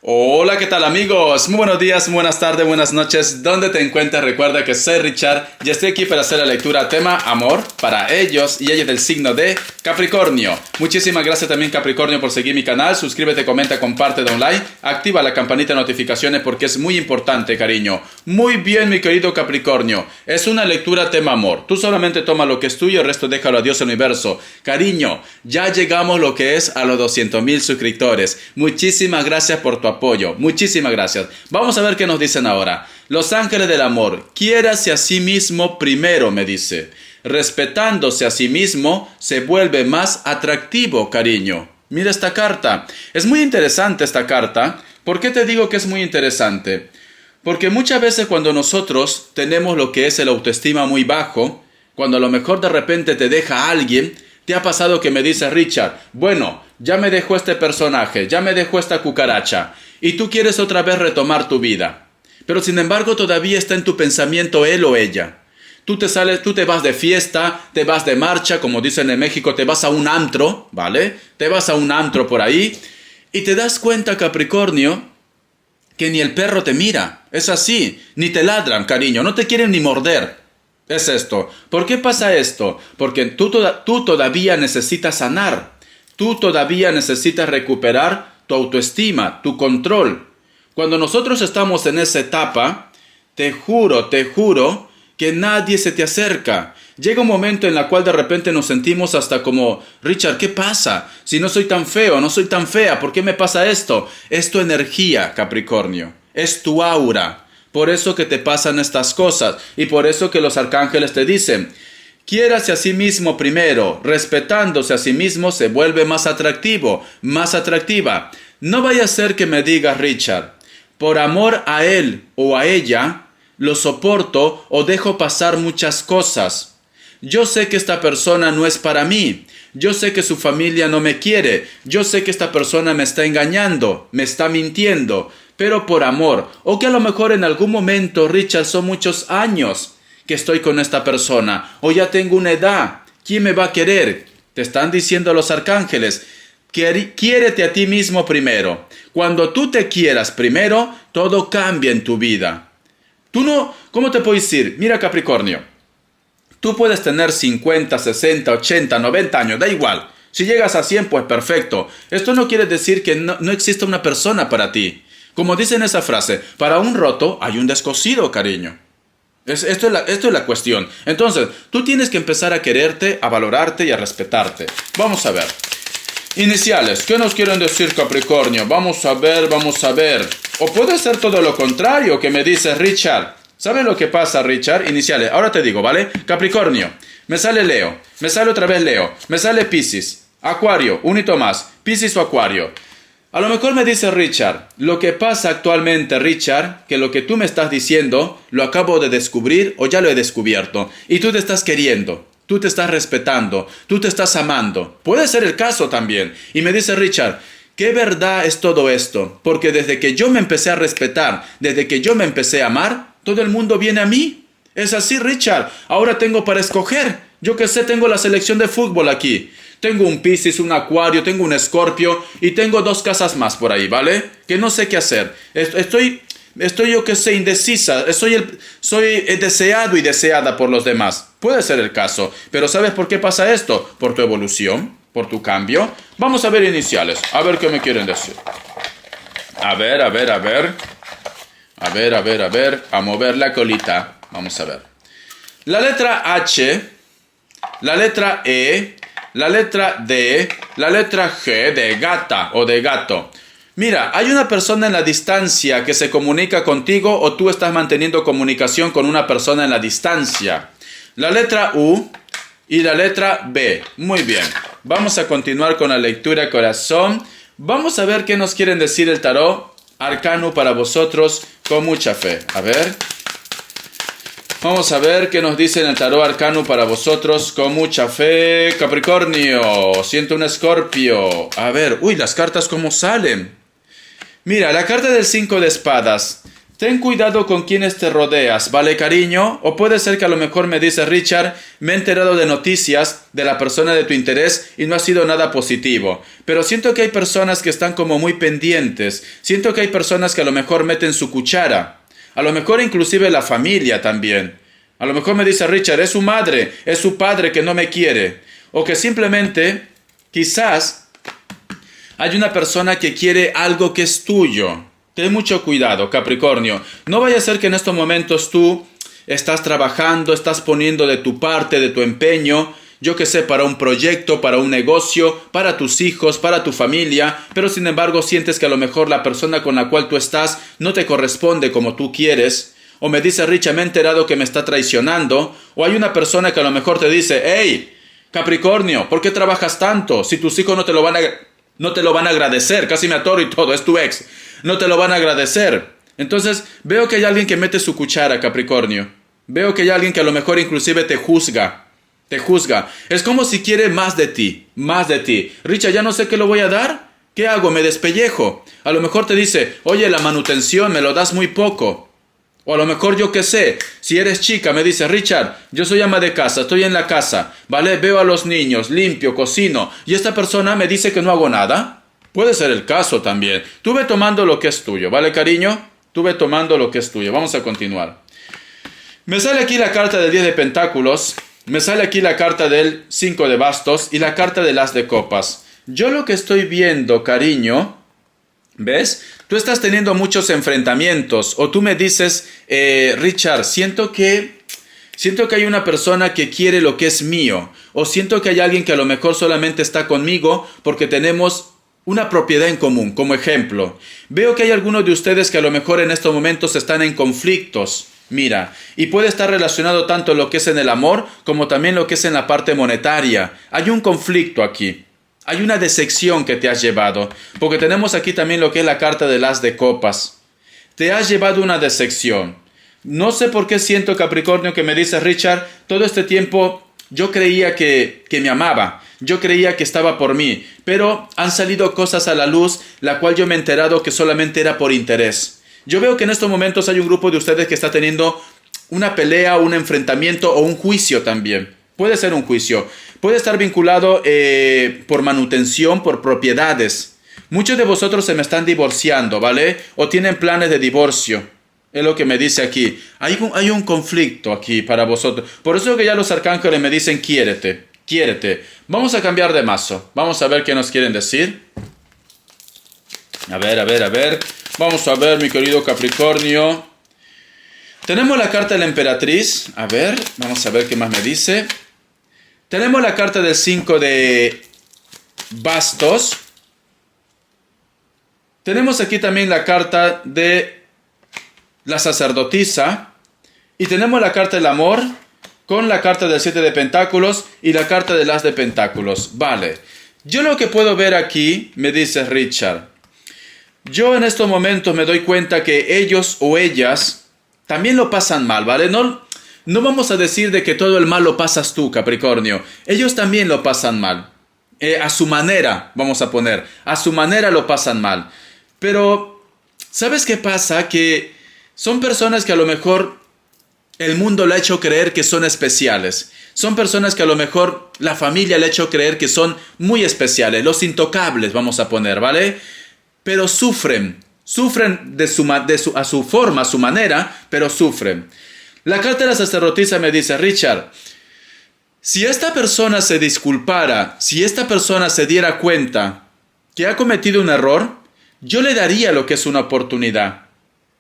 Hola, ¿qué tal amigos? Muy buenos días, buenas tardes, buenas noches. ¿Dónde te encuentras? Recuerda que soy Richard y estoy aquí para hacer la lectura tema amor para ellos y ellas del signo de Capricornio. Muchísimas gracias también Capricornio por seguir mi canal. Suscríbete, comenta, comparte, da un like. Activa la campanita de notificaciones porque es muy importante, cariño. Muy bien, mi querido Capricornio. Es una lectura tema amor. Tú solamente toma lo que es tuyo, el resto déjalo a Dios, el universo. Cariño, ya llegamos lo que es a los 200,000 suscriptores. Muchísimas gracias por tu apoyo. Muchísimas gracias. Vamos a ver qué nos dicen ahora. Los ángeles del amor. Quiérase a sí mismo primero, me dice. Respetándose a sí mismo, se vuelve más atractivo, cariño. Mira esta carta. Es muy interesante esta carta. ¿Por qué te digo que es muy interesante? Porque muchas veces cuando nosotros tenemos lo que es el autoestima muy bajo, cuando a lo mejor de repente te deja alguien, ¿te ha pasado que me dice Richard, bueno, ya me dejó este personaje, ya me dejó esta cucaracha, y tú quieres otra vez retomar tu vida? Pero sin embargo todavía está en tu pensamiento él o ella. Tú te vas de fiesta, te vas de marcha, como dicen en México, te vas a un antro, ¿vale? Te vas a un antro por ahí, y te das cuenta, Capricornio, que ni el perro te mira. Es así, ni te ladran, cariño, no te quieren ni morder. Es esto. ¿Por qué pasa esto? Porque tú todavía necesitas sanar. Tú todavía necesitas recuperar tu autoestima, tu control. Cuando nosotros estamos en esa etapa, te juro que nadie se te acerca. Llega un momento en el cual de repente nos sentimos hasta como, Richard, ¿qué pasa? Si no soy tan feo, no soy tan fea, ¿por qué me pasa esto? Es tu energía, Capricornio. Es tu aura. Por eso que te pasan estas cosas y por eso que los arcángeles te dicen, quiérase a sí mismo primero, respetándose a sí mismo se vuelve más atractivo, más atractiva. No vaya a ser que me digas, Richard, por amor a él o a ella, lo soporto o dejo pasar muchas cosas. Yo sé que esta persona no es para mí. Yo sé que su familia no me quiere. Yo sé que esta persona me está engañando, me está mintiendo. Pero por amor, o que a lo mejor en algún momento, Richard, son muchos años que estoy con esta persona, o ya tengo una edad, ¿quién me va a querer? Te están diciendo los arcángeles, quiérete a ti mismo primero. Cuando tú te quieras primero, todo cambia en tu vida. Tú no, ¿cómo te puedo decir? Mira, Capricornio, tú puedes tener 50, 60, 80, 90 años, da igual. Si llegas a 100, pues perfecto. Esto no quiere decir que no exista una persona para ti. Como dicen esa frase, para un roto hay un descosido, cariño. Esto es la cuestión. Entonces, tú tienes que empezar a quererte, a valorarte y a respetarte. Vamos a ver. Iniciales, ¿qué nos quieren decir, Capricornio? Vamos a ver. O puede ser todo lo contrario que me dice Richard. ¿Sabes lo que pasa, Richard? Iniciales, ahora te digo, ¿vale? Capricornio, me sale Leo, me sale otra vez Leo, me sale Piscis, Acuario, un hito más, Piscis o Acuario. A lo mejor me dice Richard, lo que pasa actualmente, Richard, que lo que tú me estás diciendo, lo acabo de descubrir o ya lo he descubierto. Y tú te estás queriendo, tú te estás respetando, tú te estás amando. Puede ser el caso también. Y me dice Richard, ¿qué verdad es todo esto? Porque desde que yo me empecé a respetar, desde que yo me empecé a amar, todo el mundo viene a mí. Es así, Richard. Ahora tengo para escoger. Yo que sé, tengo la selección de fútbol aquí. Tengo un Piscis, un Acuario, tengo un Escorpio y tengo 2 casas más por ahí, ¿vale? Que no sé qué hacer. Estoy yo que sé, indecisa. Soy deseado y deseada por los demás. Puede ser el caso. Pero ¿sabes por qué pasa esto? Por tu evolución, por tu cambio. Vamos a ver iniciales. A ver qué me quieren decir. A ver. A mover la colita. Vamos a ver. La letra H, la letra E, la letra D, la letra G de gata o de gato. Mira, hay una persona en la distancia que se comunica contigo o tú estás manteniendo comunicación con una persona en la distancia. La letra U y la letra B. Muy bien. Vamos a continuar con la lectura, corazón. Vamos a ver qué nos quieren decir el tarot arcano para vosotros con mucha fe. A ver. Vamos a ver qué nos dice el tarot arcano para vosotros con mucha fe. Capricornio, siento un Escorpio. A ver, uy, las cartas cómo salen. Mira, la carta del 5 de espadas. Ten cuidado con quienes te rodeas, ¿vale, cariño? O puede ser que a lo mejor me dice Richard, me he enterado de noticias de la persona de tu interés y no ha sido nada positivo. Pero siento que hay personas que están como muy pendientes. Siento que hay personas que a lo mejor meten su cuchara. A lo mejor inclusive la familia también. A lo mejor me dice Richard, es su madre, es su padre que no me quiere. O que simplemente, quizás, hay una persona que quiere algo que es tuyo. Ten mucho cuidado, Capricornio. No vaya a ser que en estos momentos tú estás trabajando, estás poniendo de tu parte, de tu empeño, yo que sé, para un proyecto, para un negocio, para tus hijos, para tu familia, pero sin embargo sientes que a lo mejor la persona con la cual tú estás no te corresponde como tú quieres. O me dice Richard, me he enterado que me está traicionando. O hay una persona que a lo mejor te dice, hey, Capricornio, ¿por qué trabajas tanto? Si tus hijos no te lo van a agradecer, casi me atoro y todo, es tu ex. No te lo van a agradecer. Entonces, veo que hay alguien que mete su cuchara, Capricornio. Veo que hay alguien que a lo mejor inclusive te juzga. Te juzga. Es como si quiere más de ti. Más de ti. Richard, ya no sé qué le voy a dar. ¿Qué hago? Me despellejo. A lo mejor te dice, oye, la manutención me lo das muy poco. O a lo mejor yo qué sé. Si eres chica, me dice, Richard, yo soy ama de casa, estoy en la casa. ¿Vale? Veo a los niños, limpio, cocino. Y esta persona me dice que no hago nada. Puede ser el caso también. Tú ve tomando lo que es tuyo, ¿vale, cariño? Tú ve tomando lo que es tuyo. Vamos a continuar. Me sale aquí la carta del 10 de pentáculos. Me sale aquí la carta del 5 de bastos y la carta del as de copas. Yo lo que estoy viendo, cariño, ¿ves? Tú estás teniendo muchos enfrentamientos. O tú me dices, Richard, siento que hay una persona que quiere lo que es mío. O siento que hay alguien que a lo mejor solamente está conmigo porque tenemos una propiedad en común. Como ejemplo, veo que hay algunos de ustedes que a lo mejor en estos momentos están en conflictos. Mira, y puede estar relacionado tanto lo que es en el amor como también lo que es en la parte monetaria. Hay un conflicto aquí. Hay una decepción que te has llevado. Porque tenemos aquí también lo que es la carta del as de copas. Te has llevado una decepción. No sé por qué siento, Capricornio, que me dice Richard, todo este tiempo yo creía que me amaba. Yo creía que estaba por mí, pero han salido cosas a la luz, la cual yo me he enterado que solamente era por interés. Yo veo que en estos momentos hay un grupo de ustedes que está teniendo una pelea, un enfrentamiento o un juicio también. Puede ser un juicio. Puede estar vinculado por manutención, por propiedades. Muchos de vosotros se me están divorciando, ¿vale? O tienen planes de divorcio. Es lo que me dice aquí. Hay un conflicto aquí para vosotros. Por eso que ya los arcángeles me dicen, quiérete. Quiérete. Vamos a cambiar de mazo. Vamos a ver qué nos quieren decir. A ver. Vamos a ver, mi querido Capricornio. Tenemos la carta de la emperatriz. A ver, vamos a ver qué más me dice. Tenemos la carta del 5 de bastos. Tenemos aquí también la carta de la sacerdotisa. Y tenemos la carta del amor con la carta del 7 de pentáculos y la carta del as de pentáculos. Vale. Yo lo que puedo ver aquí, me dice Richard, yo en estos momentos me doy cuenta que ellos o ellas también lo pasan mal, ¿vale? No vamos a decir de que todo el mal lo pasas tú, Capricornio. Ellos también lo pasan mal. A su manera, vamos a poner. A su manera lo pasan mal. Pero, ¿sabes qué pasa? Que son personas que a lo mejor el mundo le ha hecho creer que son especiales. Son personas que a lo mejor la familia le ha hecho creer que son muy especiales. Los intocables, vamos a poner, ¿vale? Pero sufren. Sufren a su forma, a su manera, pero sufren. La carta de la sacerdotisa me dice, Richard, si esta persona se disculpara, si esta persona se diera cuenta que ha cometido un error, yo le daría lo que es una oportunidad.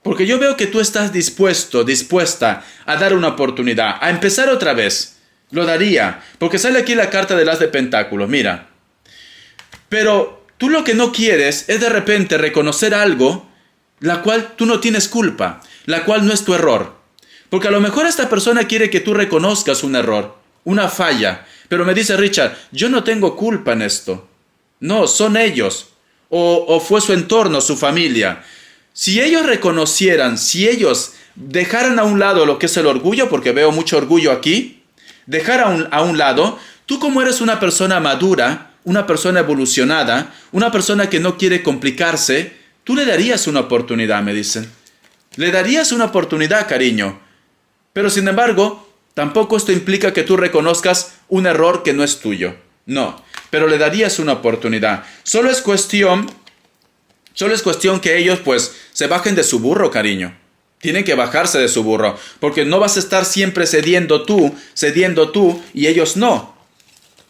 Porque yo veo que tú estás dispuesta a dar una oportunidad, a empezar otra vez. Lo daría, porque sale aquí la carta del as de pentáculos, mira. Pero tú lo que no quieres es de repente reconocer algo, la cual tú no tienes culpa, la cual no es tu error. Porque a lo mejor esta persona quiere que tú reconozcas un error, una falla. Pero me dice Richard, yo no tengo culpa en esto. No, son ellos. O fue su entorno, su familia. Si ellos reconocieran, si ellos dejaran a un lado lo que es el orgullo, porque veo mucho orgullo aquí, dejar a un lado, tú como eres una persona madura, una persona evolucionada, una persona que no quiere complicarse, tú le darías una oportunidad, me dicen. Le darías una oportunidad, cariño. Pero sin embargo, tampoco esto implica que tú reconozcas un error que no es tuyo. No, pero le darías una oportunidad. Solo es cuestión que ellos pues se bajen de su burro, cariño. Tienen que bajarse de su burro, porque no vas a estar siempre cediendo tú, y ellos no.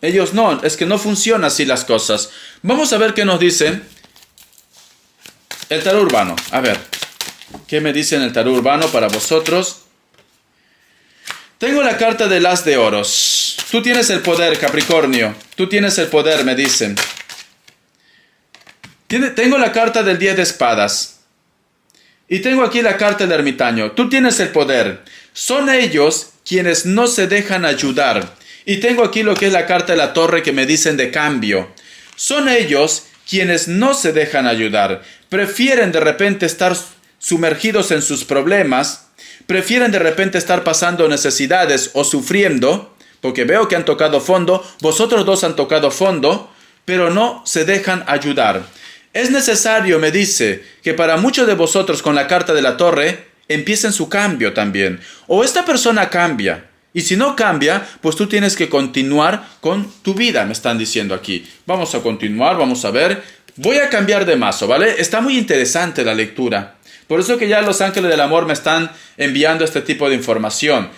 Ellos no, es que no funcionan así las cosas. Vamos a ver qué nos dice el tarot urbano. A ver, ¿qué me dice en el tarot urbano para vosotros? Tengo la carta del As de Oros. Tú tienes el poder, Capricornio. Tú tienes el poder, me dicen. Tengo la carta del 10 de espadas. Y tengo aquí la carta del ermitaño. Tú tienes el poder. Son ellos quienes no se dejan ayudar. Y tengo aquí lo que es la carta de la torre que me dicen de cambio. Son ellos quienes no se dejan ayudar. Prefieren de repente estar sumergidos en sus problemas. Prefieren de repente estar pasando necesidades o sufriendo. Porque veo que han tocado fondo. Vosotros dos han tocado fondo. Pero no se dejan ayudar. Es necesario, me dice, que para muchos de vosotros con la carta de la torre empiecen su cambio también. O esta persona cambia. Y si no cambia, pues tú tienes que continuar con tu vida, me están diciendo aquí. Vamos a continuar, vamos a ver. Voy a cambiar de mazo, ¿vale? Está muy interesante la lectura. Por eso que ya los ángeles del amor me están enviando este tipo de información.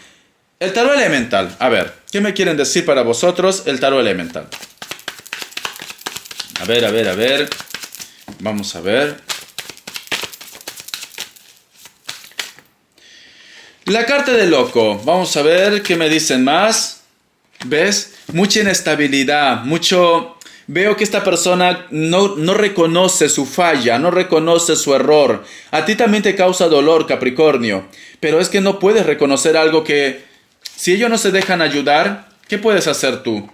El tarot elemental. A ver, ¿qué me quieren decir para vosotros el tarot elemental? A ver. Vamos a ver. La carta del loco. Vamos a ver qué me dicen más. ¿Ves? Mucha inestabilidad. Veo que esta persona no reconoce su falla, no reconoce su error. A ti también te causa dolor, Capricornio. Pero es que no puedes reconocer algo que... Si ellos no se dejan ayudar, ¿qué puedes hacer tú?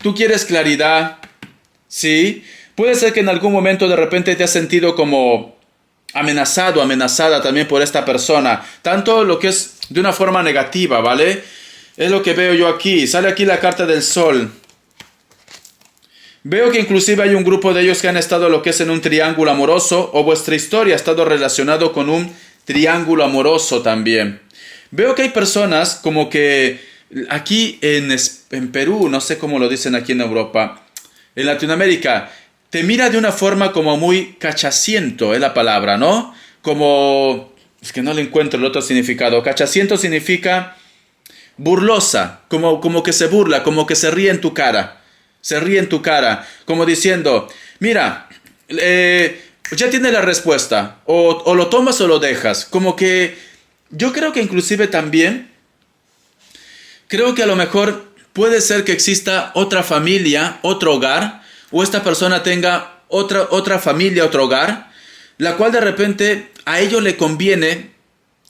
Tú quieres claridad. ¿Sí? Puede ser que en algún momento de repente te has sentido como amenazado, amenazada también por esta persona. Tanto lo que es de una forma negativa, ¿vale? Es lo que veo yo aquí. Sale aquí la carta del sol. Veo que inclusive hay un grupo de ellos que han estado lo que es en un triángulo amoroso. O vuestra historia ha estado relacionado con un triángulo amoroso también. Veo que hay personas como que aquí en Perú, no sé cómo lo dicen aquí en Europa, en Latinoamérica, te mira de una forma como muy cachaciento, es la palabra, ¿no? Como... Es que no le encuentro el otro significado. Cachaciento significa burlosa, como que se burla, como que se ríe en tu cara. Se ríe en tu cara, como diciendo, mira, ya tienes la respuesta, o lo tomas o lo dejas. Como que yo creo que inclusive también, creo que a lo mejor puede ser que exista otra familia, otro hogar, o esta persona tenga otra familia, otro hogar, la cual de repente a ellos le conviene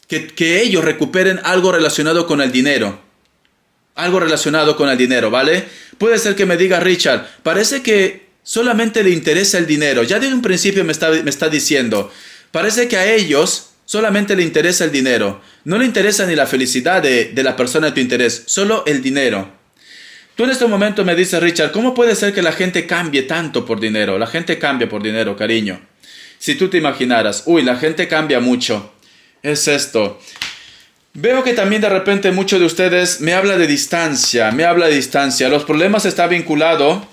que ellos recuperen algo relacionado con el dinero. Algo relacionado con el dinero, ¿vale? Puede ser que me diga Richard, parece que solamente le interesa el dinero. Ya desde un principio me está diciendo, parece que a ellos solamente le interesa el dinero. No le interesa ni la felicidad de la persona de tu interés, solo el dinero. Tú en este momento me dices, Richard, ¿cómo puede ser que la gente cambie tanto por dinero? La gente cambia por dinero, cariño. Si tú te imaginaras, la gente cambia mucho. Es esto. Veo que también de repente muchos de ustedes me habla de distancia, Los problemas están vinculados.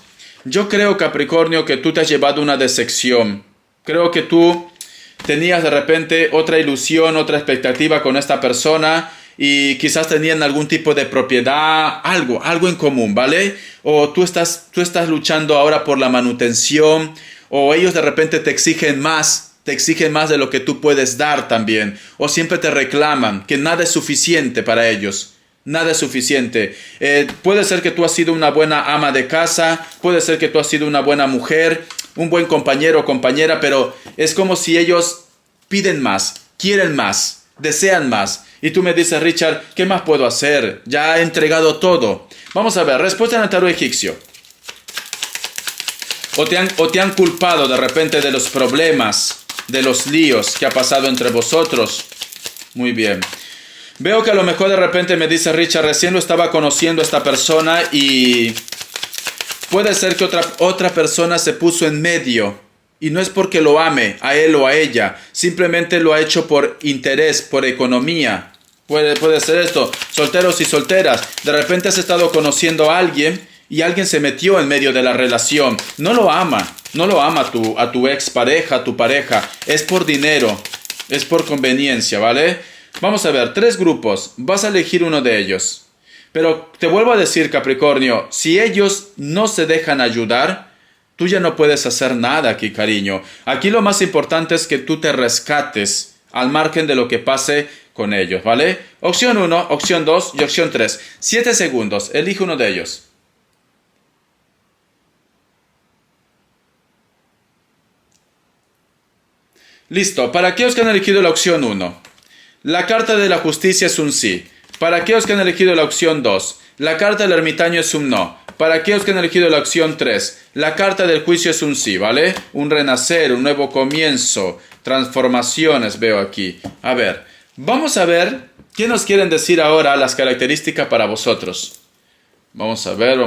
Yo creo, Capricornio, que tú te has llevado una decepción. Creo que tú tenías de repente otra ilusión, otra expectativa con esta persona y quizás tenían algún tipo de propiedad, algo en común, ¿vale? O tú estás luchando ahora por la manutención, o ellos de repente te exigen más de lo que tú puedes dar también, o siempre te reclaman que nada es suficiente para ellos. Nada es suficiente. Puede ser que tú has sido una buena ama de casa, puede ser que tú has sido una buena mujer, un buen compañero o compañera, pero es como si ellos piden más, quieren más, desean más. Y tú me dices, Richard, ¿qué más puedo hacer? Ya he entregado todo. Vamos a ver, respuesta en el tarot egipcio. O te han culpado de repente de los problemas, de los líos que ha pasado entre vosotros. Muy bien. Veo que a lo mejor de repente me dice Richard, recién lo estaba conociendo a esta persona y puede ser que otra persona se puso en medio. Y no es porque lo ame a él o a ella, simplemente lo ha hecho por interés, por economía. Puede ser esto, solteros y solteras. De repente has estado conociendo a alguien y alguien se metió en medio de la relación. No lo ama a tu expareja, a tu pareja. Es por dinero, es por conveniencia, ¿vale? Vamos a ver, 3 grupos. Vas a elegir uno de ellos. Pero te vuelvo a decir, Capricornio, si ellos no se dejan ayudar, tú ya no puedes hacer nada aquí, cariño. Aquí lo más importante es que tú te rescates al margen de lo que pase con ellos, ¿vale? Opción 1, opción 2 y opción 3. 7 segundos, elige uno de ellos. Listo, para aquellos que han elegido la opción 1, la carta de la justicia es un sí. Para aquellos que han elegido la opción 2, la carta del ermitaño es un no. Para aquellos que han elegido la opción 3, la carta del juicio es un sí, ¿vale? Un renacer, un nuevo comienzo, transformaciones veo aquí. A ver, vamos a ver qué nos quieren decir ahora las características para vosotros. Vamos a ver.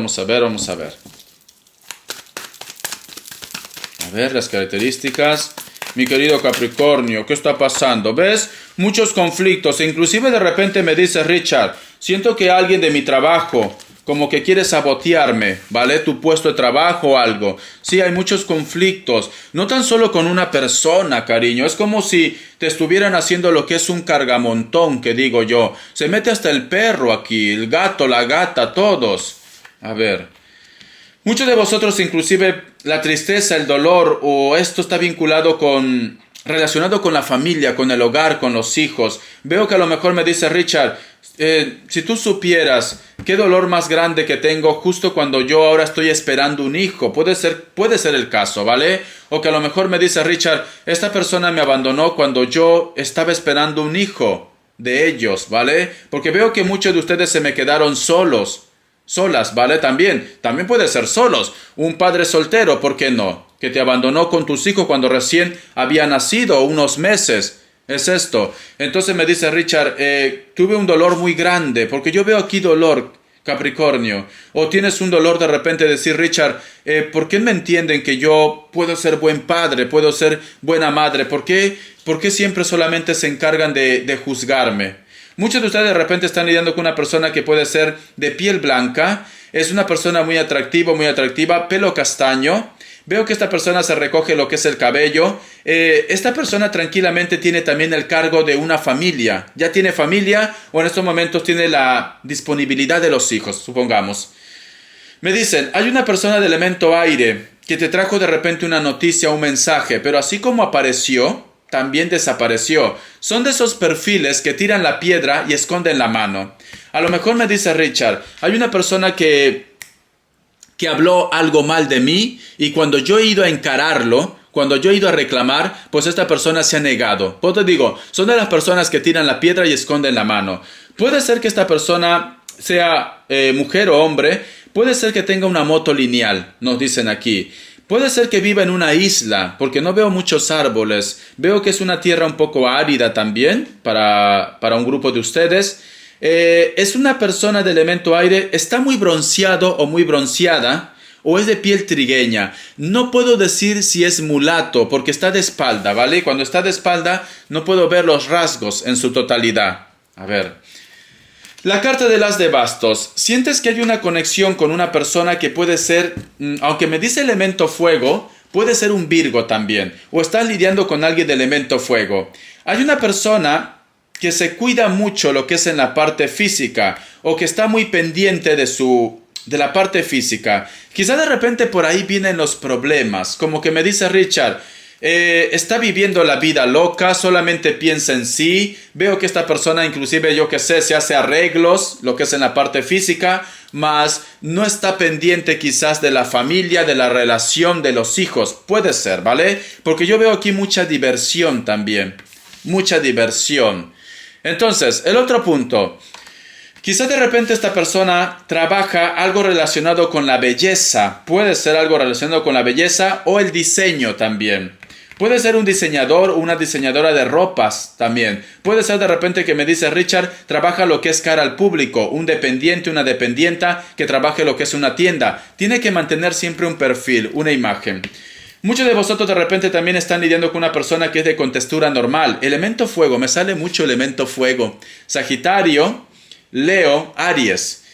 A ver, las características. Mi querido Capricornio, ¿qué está pasando? ¿Ves? Muchos conflictos. Inclusive de repente me dice Richard, siento que alguien de mi trabajo como que quiere sabotearme, ¿vale? Tu puesto de trabajo o algo. Sí, hay muchos conflictos. No tan solo con una persona, cariño. Es como si te estuvieran haciendo lo que es un cargamontón, que digo yo. Se mete hasta el perro aquí, el gato, la gata, todos. A ver. Muchos de vosotros, inclusive, la tristeza, el dolor, o esto está relacionado con la familia, con el hogar, con los hijos. Veo que a lo mejor me dice Richard, si tú supieras qué dolor más grande que tengo justo cuando yo ahora estoy esperando un hijo, puede ser el caso, ¿vale? O que a lo mejor me dice Richard, esta persona me abandonó cuando yo estaba esperando un hijo de ellos, ¿vale? Porque veo que muchos de ustedes se me quedaron solas, ¿vale? También puede ser solos. Un padre soltero, ¿por qué no? Que te abandonó con tus hijos cuando recién había nacido, unos meses. Es esto. Entonces me dice Richard, tuve un dolor muy grande, porque yo veo aquí dolor, Capricornio. O tienes un dolor de repente de decir, Richard, ¿por qué me entienden que yo puedo ser buen padre, puedo ser buena madre? ¿Por qué siempre solamente se encargan de juzgarme? Muchos de ustedes de repente están lidiando con una persona que puede ser de piel blanca, es una persona muy atractiva, pelo castaño. Veo que esta persona se recoge lo que es el cabello. Esta persona tranquilamente tiene también el cargo de una familia. Ya tiene familia o en estos momentos tiene la disponibilidad de los hijos, supongamos. Me dicen, hay una persona de elemento aire que te trajo de repente una noticia, un mensaje, pero así como apareció, también desapareció. Son de esos perfiles que tiran la piedra y esconden la mano. A lo mejor me dice Richard, hay una persona que habló algo mal de mí y cuando yo he ido a encararlo, cuando yo he ido a reclamar, pues esta persona se ha negado. Pues te digo, son de las personas que tiran la piedra y esconden la mano. Puede ser que esta persona sea mujer o hombre, puede ser que tenga una moto lineal, nos dicen aquí. Puede ser que viva en una isla, porque no veo muchos árboles. Veo que es una tierra un poco árida también para un grupo de ustedes. Es una persona de elemento aire, está muy bronceado o muy bronceada, o es de piel trigueña. No puedo decir si es mulato, porque está de espalda, ¿vale? Cuando está de espalda no puedo ver los rasgos en su totalidad. A ver. La carta del as de bastos. Sientes que hay una conexión con una persona que puede ser, aunque me dice elemento fuego, puede ser un Virgo también. O estás lidiando con alguien de elemento fuego. Hay una persona que se cuida mucho lo que es en la parte física, o que está muy pendiente de la parte física. Quizá de repente por ahí vienen los problemas, como que me dice Richard, está viviendo la vida loca, solamente piensa en sí. Veo que esta persona inclusive, yo que sé, se hace arreglos, lo que es en la parte física, mas no está pendiente quizás de la familia, de la relación, de los hijos. Puede ser, ¿vale? Porque yo veo aquí mucha diversión también, mucha diversión. Entonces, el otro punto. Quizá de repente esta persona trabaja algo relacionado con la belleza. Puede ser algo relacionado con la belleza o el diseño también. Puede ser un diseñador o una diseñadora de ropas también. Puede ser de repente que me dice Richard, trabaja lo que es cara al público. Un dependiente, una dependienta que trabaje lo que es una tienda. Tiene que mantener siempre un perfil, una imagen. Muchos de vosotros de repente también están lidiando con una persona que es de contextura normal. Elemento fuego, me sale mucho elemento fuego. Sagitario, Leo, Aries.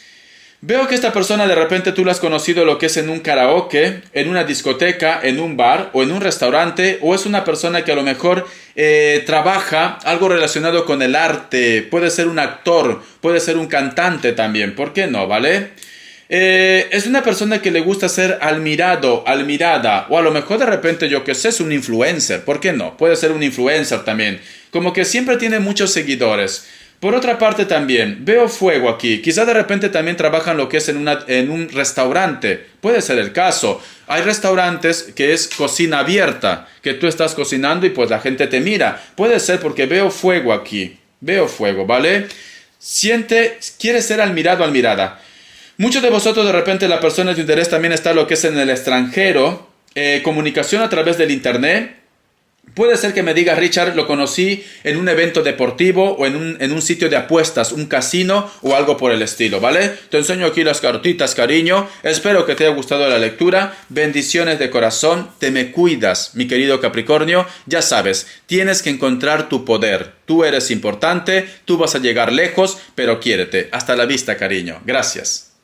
Veo que esta persona de repente tú la has conocido lo que es en un karaoke, en una discoteca, en un bar o en un restaurante, o es una persona que a lo mejor trabaja algo relacionado con el arte, puede ser un actor, puede ser un cantante también, ¿por qué no? ¿Vale? Es una persona que le gusta ser admirado, admirada, o a lo mejor de repente yo que sé es un influencer, ¿por qué no? Puede ser un influencer también, como que siempre tiene muchos seguidores. Por otra parte también, veo fuego aquí. Quizá de repente también trabajan lo que es en un restaurante. Puede ser el caso. Hay restaurantes que es cocina abierta, que tú estás cocinando y pues la gente te mira. Puede ser porque veo fuego aquí. Veo fuego, ¿vale? Quiere ser admirado, admirada. Muchos de vosotros de repente la persona de interés también está lo que es en el extranjero. Comunicación a través del internet. Puede ser que me diga, Richard, lo conocí en un evento deportivo o en un sitio de apuestas, un casino o algo por el estilo, ¿vale? Te enseño aquí las cartitas, cariño. Espero que te haya gustado la lectura. Bendiciones de corazón. Te me cuidas, mi querido Capricornio. Ya sabes, tienes que encontrar tu poder. Tú eres importante, tú vas a llegar lejos, pero quiérete. Hasta la vista, cariño. Gracias.